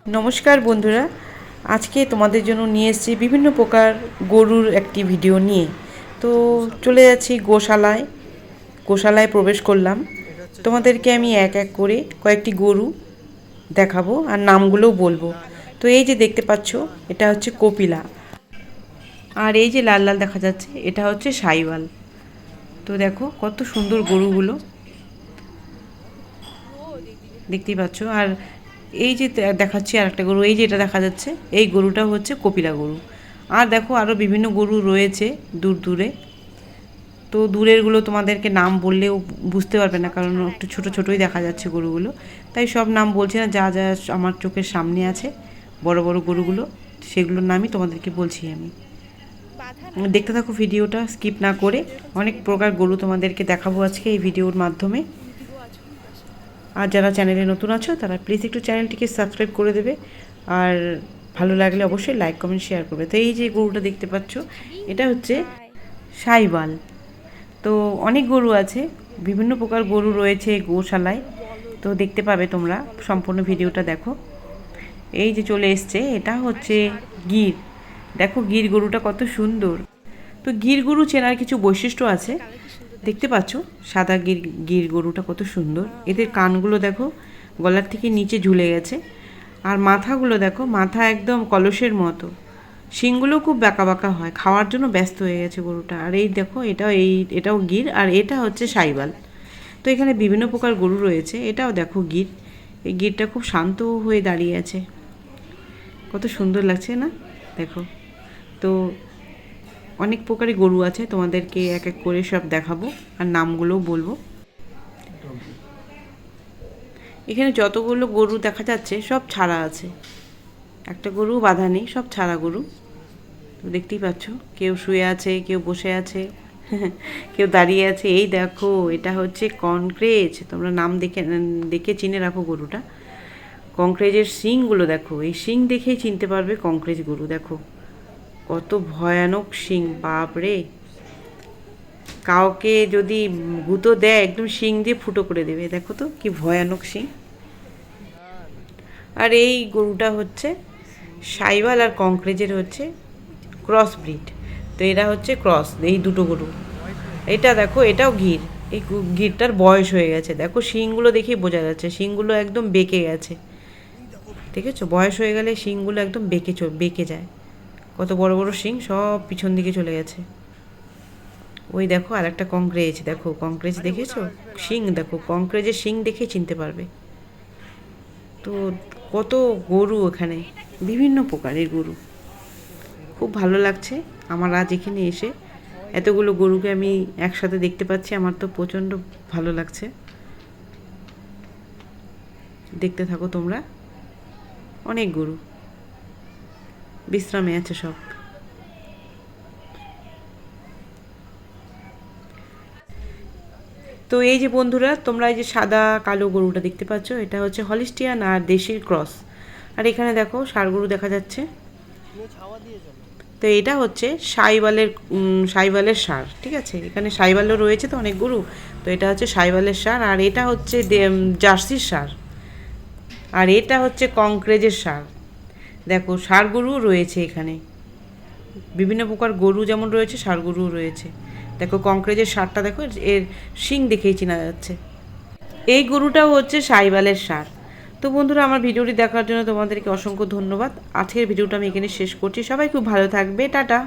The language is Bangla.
নমস্কার বন্ধুরা, আজকে তোমাদের জন্য নিয়ে এসেছি বিভিন্ন প্রকার গরুর একটি ভিডিও নিয়ে। তো চলে যাচ্ছি গোশালায় প্রবেশ করলাম। তোমাদেরকে আমি এক এক করে কয়েকটি গরু দেখাবো আর নামগুলোও বলবো। তো এই যে দেখতে পাচ্ছ, এটা হচ্ছে কপিলা, আর এই যে লাল লাল দেখা যাচ্ছে এটা হচ্ছে সাইওয়াল। তো দেখো কত সুন্দর গরুগুলো, দেখতেই পাচ্ছ। আর এই যে দেখাচ্ছি আর একটা গরু, এই যে এটা দেখা যাচ্ছে, এই গরুটা হচ্ছে কপিলা গরু। আর দেখো আরও বিভিন্ন গরু রয়েছে দূর দূরে। তো দূরেরগুলো তোমাদেরকে নাম বললেও বুঝতে পারবে না, কারণ একটু ছোটো ছোটোই দেখা যাচ্ছে গরুগুলো। তাই সব নাম বলছি না, যা যা আমার চোখের সামনে আছে বড় বড় গরুগুলো, সেগুলোর নামই তোমাদেরকে বলছি আমি। দেখতে থাকো ভিডিওটা স্কিপ না করে। অনেক প্রকার গরু তোমাদেরকে দেখাবো আজকে এই ভিডিওর মাধ্যমে। আর যারা চ্যানেলে নতুন আছো তারা প্লিজ একটু চ্যানেলটিকে সাবস্ক্রাইব করে দেবে, আর ভালো লাগলে অবশ্যই লাইক কমেন্ট শেয়ার করবে। তো এই যে গরুটা দেখতে পাচ্ছ, এটা হচ্ছে সাইওয়াল। তো অনেক গরু আছে, বিভিন্ন প্রকার গরু রয়েছে গোশালায়। তো দেখতে পাবে তোমরা, সম্পূর্ণ ভিডিওটা দেখো। এই যে চলে এসছে, এটা হচ্ছে গির। দেখো গির গরুটা কত সুন্দর। তো গির গরু চেনার কিছু বৈশিষ্ট্য আছে, দেখতে পাচ্ছ সাদা গির গরুটা কত সুন্দর। এদের কানগুলো দেখো গলার থেকে নিচে ঝুলে গেছে, আর মাথাগুলো দেখো, মাথা একদম কলসের মতো। শিংগুলো খুব বাঁকা বাঁকা হয়, খাওয়ার জন্য ব্যস্ত হয়ে গেছে গরুটা। আর এই দেখো এটাও গির, আর এটা হচ্ছে সাইওয়াল। তো এখানে বিভিন্ন প্রকার গরু রয়েছে। এটাও দেখো গির, এই গিরটা খুব শান্ত হয়ে দাঁড়িয়ে আছে, কত সুন্দর লাগছে না দেখো। তো অনেক প্রকারই গরু আছে, তোমাদেরকে এক এক করে সব দেখাবো আর নামগুলোও বলবো। এখানে যতগুলো গরু দেখা যাচ্ছে সব ছাড়া আছে, একটা গরু বাঁধা নেই, সব ছাড়া গরু। দেখতেই পাচ্ছ, কেউ শুয়ে আছে, কেউ বসে আছে, কেউ দাঁড়িয়ে আছে। এই দেখো এটা হচ্ছে কনক্রেজ, তোমরা নাম দেখে দেখে চিনে রাখো গরুটা। কংক্রেজের শিংগুলো দেখো, এই শিং দেখেই চিনতে পারবে কংক্রেজ গরু। দেখো কত ভয়ানক শিং, বাপরে! কাউকে যদি গুঁতো দেয় একদম শিং দিয়ে ফুটো করে দেবে। দেখো তো কি ভয়ানক শিং। আর এই গরুটা হচ্ছে সাইওয়াল আর কংক্রেজের হচ্ছে ক্রস ব্রিড। তো এরা হচ্ছে ক্রস, এই দুটো গরু। এটা দেখো, এটাও গির। এই গিরটার বয়স হয়ে গেছে, দেখো শিংগুলো দেখেই বোঝা যাচ্ছে, শিংগুলো একদম বেঁকে গেছে। দেখেছো, বয়স হয়ে গেলে শিংগুলো একদম বেঁকে যায়। কত বড় বড় শিং, সব পিছন দিকে চলে গেছে। ওই দেখো আর একটা কংক্রেজ, দেখো কংক্রেজ দেখেছো, শিং দেখো, কংক্রেজের শিং দেখে চিনতে পারবে। তো কত গরু এখানে, বিভিন্ন প্রকারের গরু। খুব ভালো লাগছে আমার আজ এখানে এসে, এতগুলো গরুকে আমি একসাথে দেখতে পাচ্ছি, আমার তো প্রচণ্ড ভালো লাগছে। দেখতে থাকো তোমরা, অনেক গরু বিশ্রামে আছে সব। তো এই যে বন্ধুরা, তোমরা এই যে সাদা কালো গরুটা দেখতে পাচ্ছ, এটা হচ্ছে হলিস্টিয়ান আর দেশির ক্রস। আর এখানে দেখো ষাঁড় গরু দেখা যাচ্ছে। তো এটা হচ্ছে সাইওয়ালের ষাঁড়, ঠিক আছে। এখানে সাইওয়ালও রয়েছে তো অনেক গরু। তো এটা হচ্ছে সাইওয়ালের ষাঁড়, আর এটা হচ্ছে জার্সির ষাঁড়, আর এটা হচ্ছে কংক্রেজের ষাঁড়। দেখো ষাঁড় গরুও রয়েছে এখানে, বিভিন্ন প্রকার গরু যেমন রয়েছে ষাঁড় গরুও রয়েছে। দেখো কংক্রেজের ষাঁড়টা দেখো, এর শিং দেখেই চেনা যাচ্ছে। এই গরুটাও হচ্ছে সাইওয়ালের ষাঁড়। তো বন্ধুরা, আমার ভিডিওটি দেখার জন্য তোমাদেরকে অসংখ্য ধন্যবাদ। আজকের ভিডিওটা আমি এখানে শেষ করছি। সবাই খুব ভালো থাকবে, টাটা।